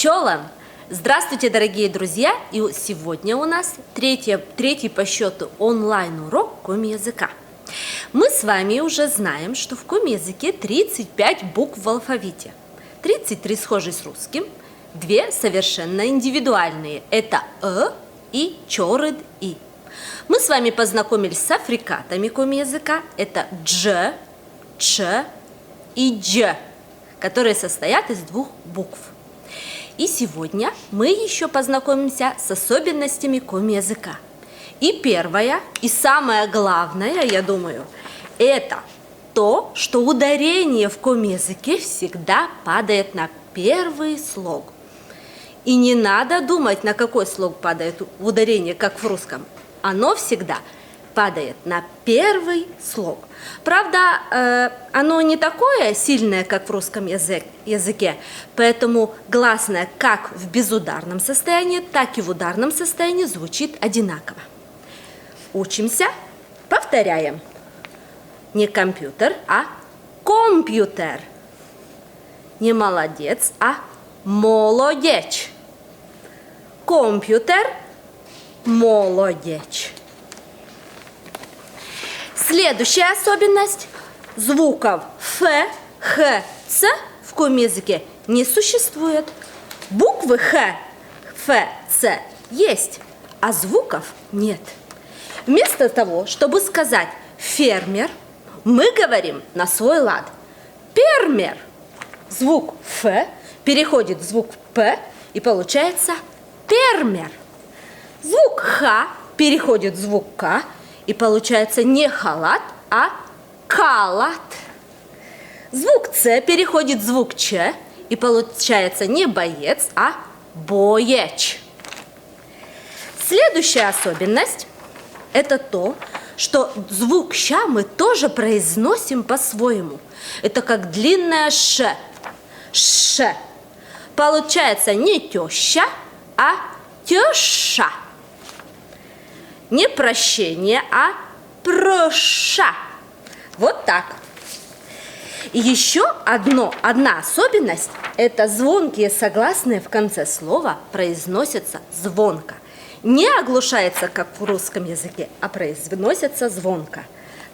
пчелам! Здравствуйте, дорогие друзья! И сегодня у нас третий по счету онлайн-урок коми-языка. Мы с вами уже знаем, что в коми-языке 35 букв в алфавите. 33 схожие с русским, 2 совершенно индивидуальные. Это и чорыд и. Мы с вами познакомились с африкатами коми-языка. Это дж, ч и дж, которые состоят из 2 букв. И сегодня мы еще познакомимся с особенностями коми-языка. И первое, и самое главное, я думаю, это то, что ударение в коми-языке всегда падает на первый слог. И не надо думать, на какой слог падает ударение, как в русском. Оно всегда падает на первый слог. Правда, оно не такое сильное, как в русском языке, поэтому гласное как в безударном состоянии, так и в ударном состоянии звучит одинаково. Учимся, повторяем. Не компьютер, а компьютер. Не молодец, а молодеч. Компьютер, молодеч. Следующая особенность – звуков Ф, Х, Ц в коми-языке не существует. Буквы Х, Ф, Ц есть, а звуков нет. Вместо того, чтобы сказать «фермер», мы говорим на свой лад «пермер». Звук Ф переходит в звук П и получается «пермер». Звук Х переходит в звук К и получается не халат, а калат. Звук Ц переходит в звук Ч и получается не боец, а боеч. Следующая особенность – это то, что звук Щ мы тоже произносим по-своему. Это как длинное Ш. Ш. Получается не теща, а тёша. Не прощение, а проша. Вот так. И еще одна особенность – это звонкие согласные в конце слова произносятся звонко. Не оглушается, как в русском языке, а произносятся звонко.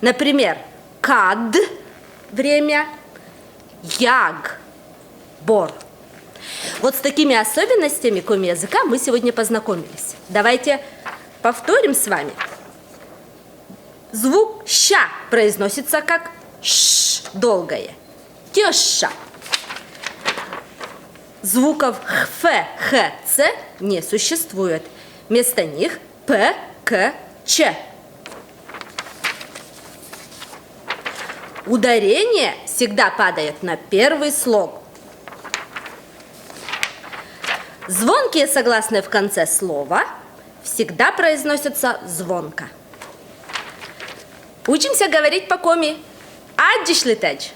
Например, кад – время, яг – бор. Вот с такими особенностями коми-языка мы сегодня познакомились. Давайте повторим с вами. Звук ща произносится как ш, долгое. Тёша. Звуков ф, х, ц не существует. Вместо них п, к, ч. Ударение всегда падает на первый слог. Звонкие согласные в конце слова всегда произносятся звонко. Учимся говорить по коми. Аддишлитеч.